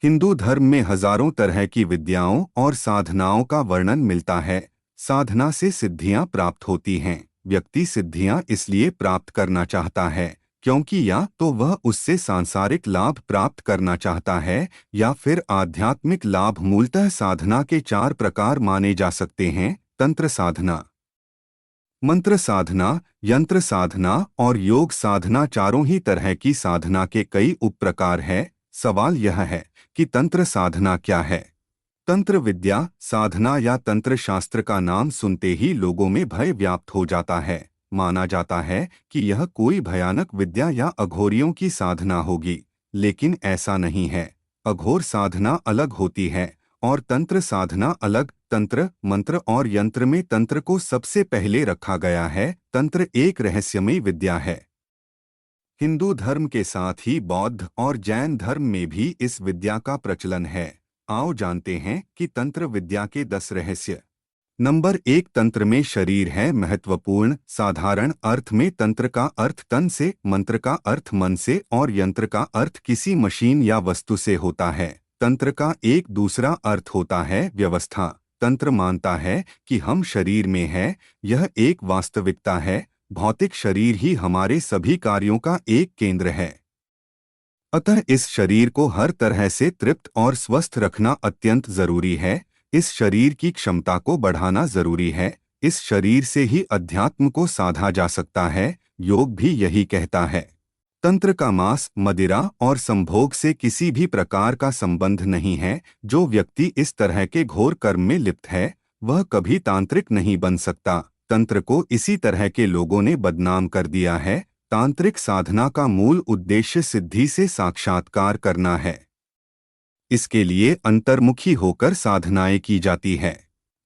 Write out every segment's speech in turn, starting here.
हिंदू धर्म में हजारों तरह की विद्याओं और साधनाओं का वर्णन मिलता है। साधना से सिद्धियां प्राप्त होती हैं। व्यक्ति सिद्धियां इसलिए प्राप्त करना चाहता है क्योंकि या तो वह उससे सांसारिक लाभ प्राप्त करना चाहता है या फिर आध्यात्मिक लाभ। मूलतः साधना के चार प्रकार माने जा सकते हैं: तंत्र साधना, मंत्र साधना, यंत्र साधना और योग साधना। चारों ही तरह की साधना के कई उप प्रकार है। सवाल यह है कि तंत्र साधना क्या है। तंत्र विद्या, साधना या तंत्र शास्त्र का नाम सुनते ही लोगों में भय व्याप्त हो जाता है। माना जाता है कि यह कोई भयानक विद्या या अघोरियों की साधना होगी, लेकिन ऐसा नहीं है। अघोर साधना अलग होती है और तंत्र साधना अलग। तंत्र, मंत्र और यंत्र में तंत्र को सबसे पहले रखा गया है। तंत्र एक रहस्यमयी विद्या है। हिंदू धर्म के साथ ही बौद्ध और जैन धर्म में भी इस विद्या का प्रचलन है। आओ जानते हैं कि तंत्र विद्या के 10 रहस्य। नंबर 1, तंत्र में शरीर है महत्वपूर्ण। साधारण अर्थ में तंत्र का अर्थ तन से, मंत्र का अर्थ मन से और यंत्र का अर्थ किसी मशीन या वस्तु से होता है। तंत्र का एक दूसरा अर्थ होता है व्यवस्था। तंत्र मानता है कि हम शरीर में हैं। यह एक वास्तविकता है। भौतिक शरीर ही हमारे सभी कार्यों का एक केंद्र है। अतः इस शरीर को हर तरह से तृप्त और स्वस्थ रखना अत्यंत जरूरी है। इस शरीर की क्षमता को बढ़ाना जरूरी है। इस शरीर से ही अध्यात्म को साधा जा सकता है। योग भी यही कहता है। तंत्र का मांस, मदिरा और संभोग से किसी भी प्रकार का संबंध नहीं है। जो व्यक्ति इस तरह के घोर कर्म में लिप्त है वह कभी तांत्रिक नहीं बन सकता। तंत्र को इसी तरह के लोगों ने बदनाम कर दिया है। तांत्रिक साधना का मूल उद्देश्य सिद्धि से साक्षात्कार करना है। इसके लिए अंतर्मुखी होकर साधनाएं की जाती है।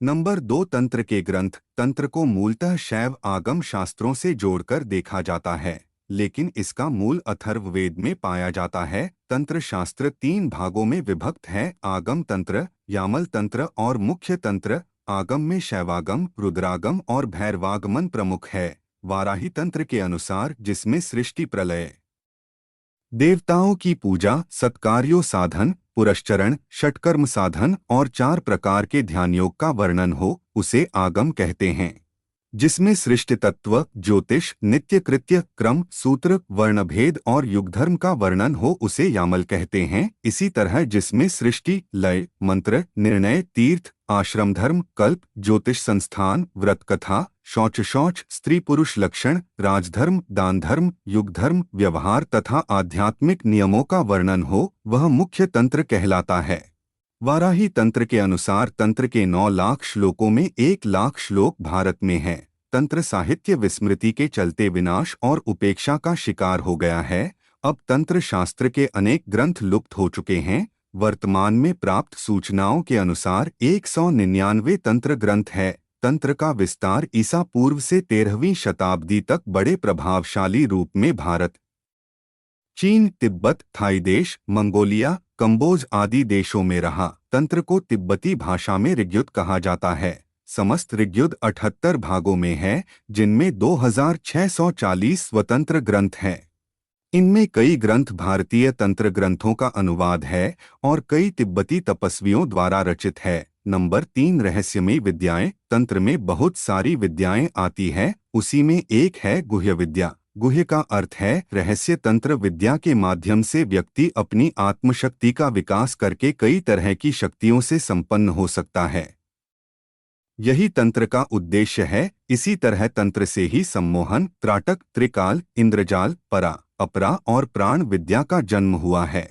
नंबर 2, तंत्र के ग्रंथ। तंत्र को मूलतः शैव आगम शास्त्रों से जोड़कर देखा जाता है, लेकिन इसका मूल अथर्ववेद में पाया जाता है। तंत्र शास्त्र 3 भागों में विभक्त है: आगम तंत्र, यामल तंत्र और मुख्य तंत्र। आगम में शैवागम, रुद्रागम और भैरवागमन प्रमुख है। वाराही तंत्र के अनुसार, जिसमें सृष्टि, प्रलय, देवताओं की पूजा, सत्कार्यों साधन, पुरश्चरण, षटकर्म साधन और 4 प्रकार के ध्यान योग का वर्णन हो, उसे आगम कहते हैं। जिसमें सृष्टि तत्व, ज्योतिष, नित्य कृत्य, क्रम, सूत्र, वर्णभेद और युगधर्म का वर्णन हो, उसे यामल कहते हैं। इसी तरह जिसमें सृष्टि, लय, मंत्र, निर्णय, तीर्थ, आश्रम धर्म, कल्प, ज्योतिष संस्थान, व्रत कथा, शौच, स्त्री पुरुष लक्षण, राजधर्म, दान धर्म, युगधर्म, व्यवहार तथा आध्यात्मिक नियमों का वर्णन हो, वह मुख्य तंत्र कहलाता है। वाराही तंत्र के अनुसार तंत्र के 9 लाख श्लोकों में 1 लाख श्लोक भारत में हैं। तंत्र साहित्य विस्मृति के चलते विनाश और उपेक्षा का शिकार हो गया है। अब तंत्र शास्त्र के अनेक ग्रंथ लुप्त हो चुके हैं। वर्तमान में प्राप्त सूचनाओं के अनुसार 199 तंत्र ग्रंथ है। तंत्र का विस्तार ईसा पूर्व से 13वीं शताब्दी तक बड़े प्रभावशाली रूप में भारत, चीन, तिब्बत, थाई देश, मंगोलिया, कंबोज आदि देशों में रहा। तंत्र को तिब्बती भाषा में ऋग्युत कहा जाता है। समस्त ऋग्युत 78 भागों में है, जिनमें 2640 स्वतंत्र ग्रंथ हैं। इनमें कई ग्रंथ भारतीय तंत्र ग्रंथों का अनुवाद है और कई तिब्बती तपस्वियों द्वारा रचित है। नंबर 3, रहस्यमयी विद्याएं। तंत्र में बहुत सारी विद्याएं आती है, उसी में एक है गुह्य विद्या। गुह्य का अर्थ है रहस्य। तंत्र विद्या के माध्यम से व्यक्ति अपनी आत्मशक्ति का विकास करके कई तरह की शक्तियों से संपन्न हो सकता है। यही तंत्र का उद्देश्य है। इसी तरह तंत्र से ही सम्मोहन, त्राटक, त्रिकाल, इंद्रजाल, परा, अपरा और प्राण विद्या का जन्म हुआ है।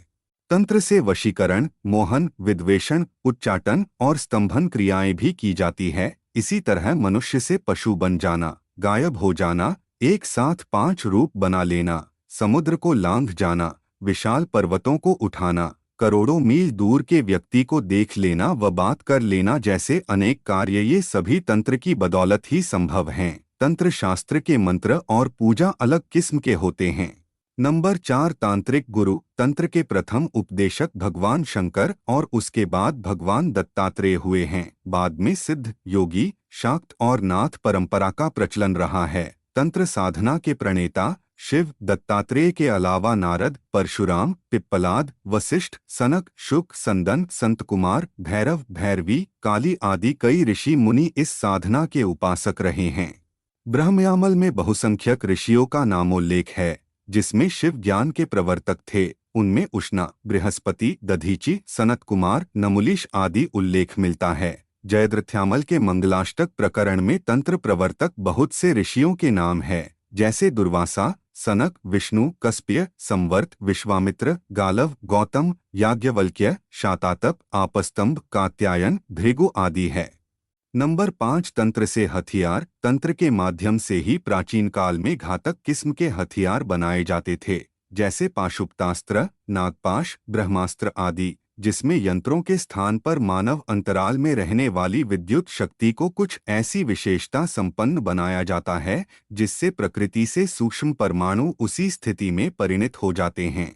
तंत्र से वशीकरण, मोहन, विद्वेषण, उच्चाटन और स्तंभन क्रियाएं भी की जाती है। इसी तरह मनुष्य से पशु बन जाना, गायब हो जाना, एक साथ 5 रूप बना लेना, समुद्र को लांघ जाना, विशाल पर्वतों को उठाना, करोड़ों मील दूर के व्यक्ति को देख लेना व बात कर लेना जैसे अनेक कार्य, ये सभी तंत्र की बदौलत ही संभव हैं। तंत्र शास्त्र के मंत्र और पूजा अलग किस्म के होते हैं। नंबर 4, तांत्रिक गुरु। तंत्र के प्रथम उपदेशक भगवान शंकर और उसके बाद भगवान दत्तात्रेय हुए हैं। बाद में सिद्ध, योगी, शाक्त और नाथ परंपरा का प्रचलन रहा है। तंत्र साधना के प्रणेता शिव, दत्तात्रेय के अलावा नारद, परशुराम, पिप्पलाद, वशिष्ठ, सनक, शुक, संदन, संतकुमार, भैरव, भैरवी, काली आदि कई ऋषि मुनि इस साधना के उपासक रहे हैं। ब्रह्मयामल में बहुसंख्यक ऋषियों का नामोल्लेख है, जिसमें शिव ज्ञान के प्रवर्तक थे। उनमें उष्णा, बृहस्पति, दधीचि, सनत कुमार, नमुलिश आदि उल्लेख मिलता है। जयद्रथ्यामल के मंगलाष्टक प्रकरण में तंत्र प्रवर्तक बहुत से ऋषियों के नाम है, जैसे दुर्वासा, सनक, विष्णु, कस्प्य, संवर्त, विश्वामित्र, गालव, गौतम, याज्ञवल्क्य, शातातप, आपस्तंभ, कात्यायन, भृगु आदि है। नंबर 5, तंत्र से हथियार। तंत्र के माध्यम से ही प्राचीन काल में घातक किस्म के हथियार बनाए जाते थे, जैसे पाशुपतास्त्र, नागपाश, ब्रह्मास्त्र आदि, जिसमें यंत्रों के स्थान पर मानव अंतराल में रहने वाली विद्युत शक्ति को कुछ ऐसी विशेषता संपन्न बनाया जाता है जिससे प्रकृति से सूक्ष्म परमाणु उसी स्थिति में परिणत हो जाते हैं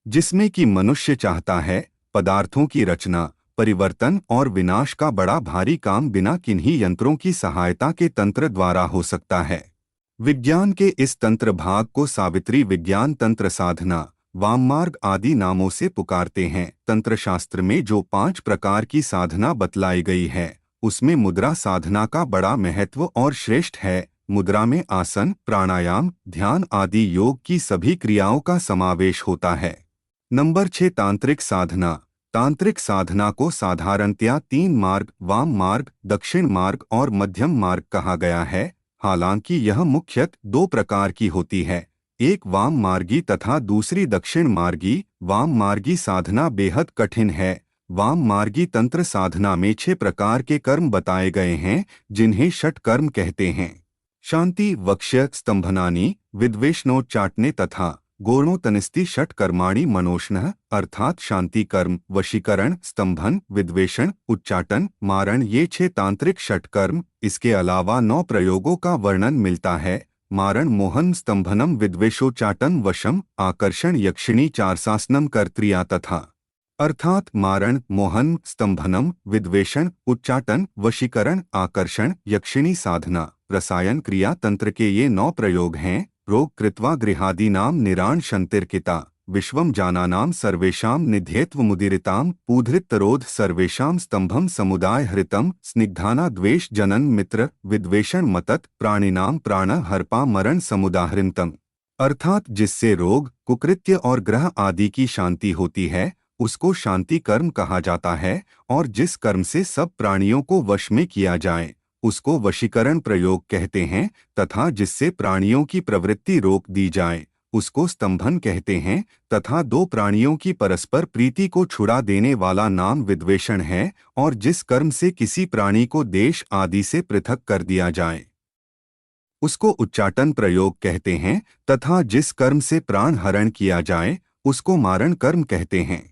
जिसमें कि मनुष्य चाहता है। पदार्थों की रचना, परिवर्तन और विनाश का बड़ा भारी काम बिना किन्हीं यंत्रों की सहायता के तंत्र द्वारा हो सकता है। विज्ञान के इस तंत्र भाग को सावित्री विज्ञान तंत्र साधना, वाममार्ग आदि नामों से पुकारते हैं। तंत्र शास्त्र में जो 5 प्रकार की साधना बतलाई गई है, उसमें मुद्रा साधना का बड़ा महत्व और श्रेष्ठ है। मुद्रा में आसन, प्राणायाम, ध्यान आदि योग की सभी क्रियाओं का समावेश होता है। नंबर 6, तांत्रिक साधना। तांत्रिक साधना को साधारणतया 3 मार्ग, वाम मार्ग, दक्षिण मार्ग और मध्यम मार्ग कहा गया है। हालांकि यह मुख्यतः 2 प्रकार की होती है, एक वाम मार्गी तथा दूसरी दक्षिण मार्गी। वाम मार्गी साधना बेहद कठिन है। वाम मार्गी तंत्र साधना में 6 प्रकार के कर्म बताए गए हैं, जिन्हें षट कर्म कहते हैं। शांति, वक्ष्य, स्तंभनानि, विद्वेषणोच्चाटने तथा गोर्णोतनिस्ति षट कर्माणि मनोष्णः, अर्थात शांति कर्म, वशीकरण, स्तंभन, विद्वेषण, उच्चाटन, मारण, ये 6 तांत्रिक षट कर्म। इसके अलावा 9 प्रयोगों का वर्णन मिलता है। मारण, मोहन, स्तंभनम, विद्वेषोच्चाटन, वशम, आकर्षण, यक्षिणी, चारसासनम, कर्त्रिया तथा, अर्थात मारण, मोहन, स्तंभनम, विद्वेषण, उच्चाटन, वशीकरण, आकर्षण, यक्षिणी साधना, रसायन क्रिया तंत्र के ये 9 प्रयोग हैं। रोग कृत्वा गृहादीनां निराण शंतिर्किता, विश्वम जानानां सर्वेषां निध्येत्वमुदीरितां, पूधृतरोध सर्वेषां स्तंभम समुदाय हृतम, स्निग्धाना द्वेष जनन मित्र, विद्वेषण मतत, प्राणिनां प्राण हर्पा मरण समुदाहृतम, अर्थात जिससे रोग, कुकृत्य और ग्रह आदि की शांति होती है, उसको शांति कर्म कहा जाता है। और जिस कर्म से सब प्राणियों को वश में किया जाए, उसको वशीकरण प्रयोग कहते हैं। तथा जिससे प्राणियों की प्रवृत्ति रोक दी जाए, उसको स्तंभन कहते हैं। तथा 2 प्राणियों की परस्पर प्रीति को छुड़ा देने वाला नाम विद्वेषण है। और जिस कर्म से किसी प्राणी को देश आदि से पृथक कर दिया जाए, उसको उच्चाटन प्रयोग कहते हैं। तथा जिस कर्म से प्राण हरण किया जाए, उसको मारण कर्म कहते हैं।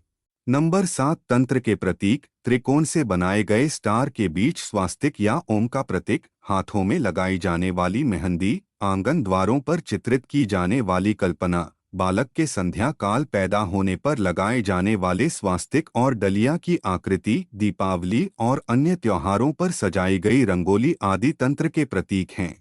नंबर 7, तंत्र के प्रतीक। त्रिकोण से बनाए गए स्टार के बीच स्वास्तिक या ओम का प्रतीक, हाथों में लगाई जाने वाली मेहंदी, आंगन द्वारों पर चित्रित की जाने वाली कल्पना, बालक के संध्या काल पैदा होने पर लगाए जाने वाले स्वास्तिक और डलिया की आकृति, दीपावली और अन्य त्योहारों पर सजाई गई रंगोली आदि तंत्र के प्रतीक हैं।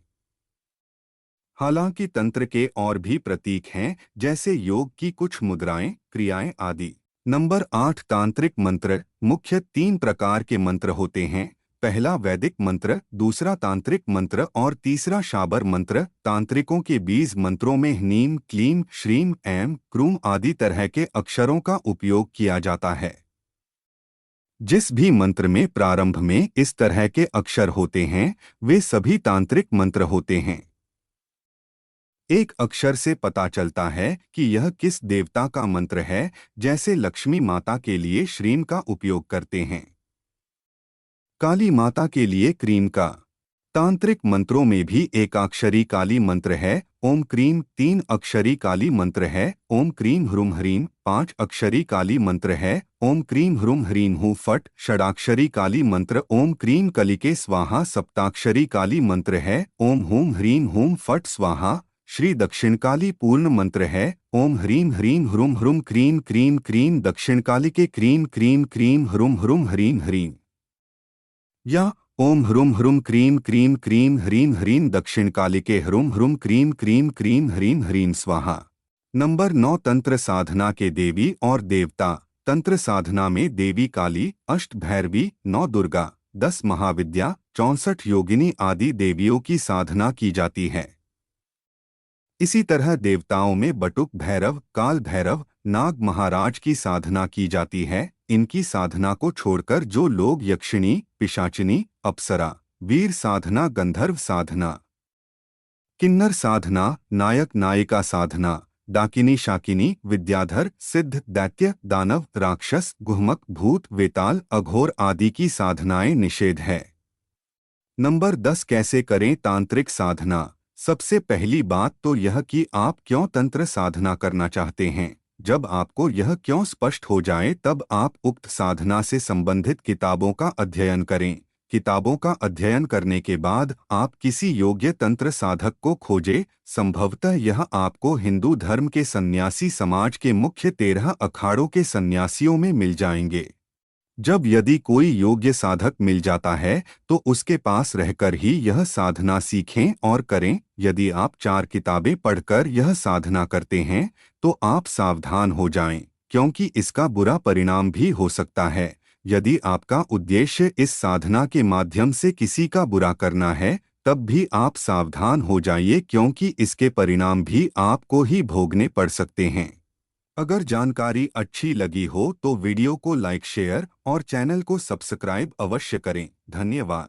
हालांकि तंत्र के और भी प्रतीक हैं, जैसे योग की कुछ मुद्राएं, क्रियाएं आदि। नंबर 8, तांत्रिक मंत्र। मुख्य 3 प्रकार के मंत्र होते हैं। पहला वैदिक मंत्र, दूसरा तांत्रिक मंत्र और तीसरा शाबर मंत्र। तांत्रिकों के बीज मंत्रों में ह्नीम, क्लीम, श्रीम, ऐम, क्रूम आदि तरह के अक्षरों का उपयोग किया जाता है। जिस भी मंत्र में प्रारंभ में इस तरह के अक्षर होते हैं, वे सभी तांत्रिक मंत्र होते हैं। एक अक्षर से पता चलता है कि यह किस देवता का मंत्र है, जैसे लक्ष्मी माता के लिए श्रीम का उपयोग करते हैं, काली माता के लिए क्रीम का। तांत्रिक मंत्रों में भी एकाक्षरी काली मंत्र है, ओम क्रीम। 3 अक्षरी काली मंत्र है, ओम क्रीम ह्रूम ह्रीम। 5 अक्षरी काली मंत्र है, ओम क्रीम ह्रूम ह्रीम हूँ फट। षडाक्षरी काली मंत्र ओम क्रीम कलिके स्वाहा। सप्ताक्षरी काली मंत्र है, ओम हूम ह्रीम हूम फट स्वाहा। श्री दक्षिणकाली पूर्ण मंत्र है, ओम ह्रीम ह्रीम ह्रूम ह्रूम क्रीम क्रीम क्रीम दक्षिणकाली के क्रीम क्रीम क्रीम ह्रूम ह्रूम ह्रीम ह्रीम। या ओम ह्रूम ह्रूम क्रीम क्रीम क्रीम ह्रीं ह्रीं दक्षिण कालिके ह्रूम ह्रूम क्रीम क्रीम क्रीम ह्रीं ह्रीं स्वाहा। नंबर 9 तंत्र साधना के देवी और देवता। तंत्र साधना में देवी काली, अष्ट भैरवी, 9 दुर्गा, 10 महाविद्या, 64 योगिनी आदि देवियों की साधना की जाती है। इसी तरह देवताओं में बटुक भैरव, काल भैरव, नाग महाराज की साधना की जाती है। इनकी साधना को छोड़कर जो लोग यक्षिणी, पिशाचिनी, अप्सरा, वीर साधना, गंधर्व साधना, किन्नर साधना, नायक नायिका साधना, डाकिनी शाकिनी, विद्याधर, सिद्ध, दैत्य, दानव, राक्षस, गुहमक, भूत, वेताल, अघोर आदि की साधनाएं निषेध है। नंबर 10 कैसे करें तांत्रिक साधना। सबसे पहली बात तो यह कि आप क्यों तंत्र साधना करना चाहते हैं। जब आपको यह क्यों स्पष्ट हो जाए तब आप उक्त साधना से संबंधित किताबों का अध्ययन करें। किताबों का अध्ययन करने के बाद आप किसी योग्य तंत्र साधक को खोजें। संभवतः यह आपको हिंदू धर्म के सन्यासी समाज के मुख्य 13 अखाड़ों के सन्यासियों में मिल जाएंगे। जब यदि कोई योग्य साधक मिल जाता है तो उसके पास रहकर ही यह साधना सीखें और करें। यदि आप 4 किताबें पढ़कर यह साधना करते हैं तो आप सावधान हो जाएं, क्योंकि इसका बुरा परिणाम भी हो सकता है। यदि आपका उद्देश्य इस साधना के माध्यम से किसी का बुरा करना है तब भी आप सावधान हो जाइए, क्योंकि इसके परिणाम भी आपको ही भोगने पड़ सकते हैं। अगर जानकारी अच्छी लगी हो तो वीडियो को लाइक, शेयर और चैनल को सब्सक्राइब अवश्य करें। धन्यवाद।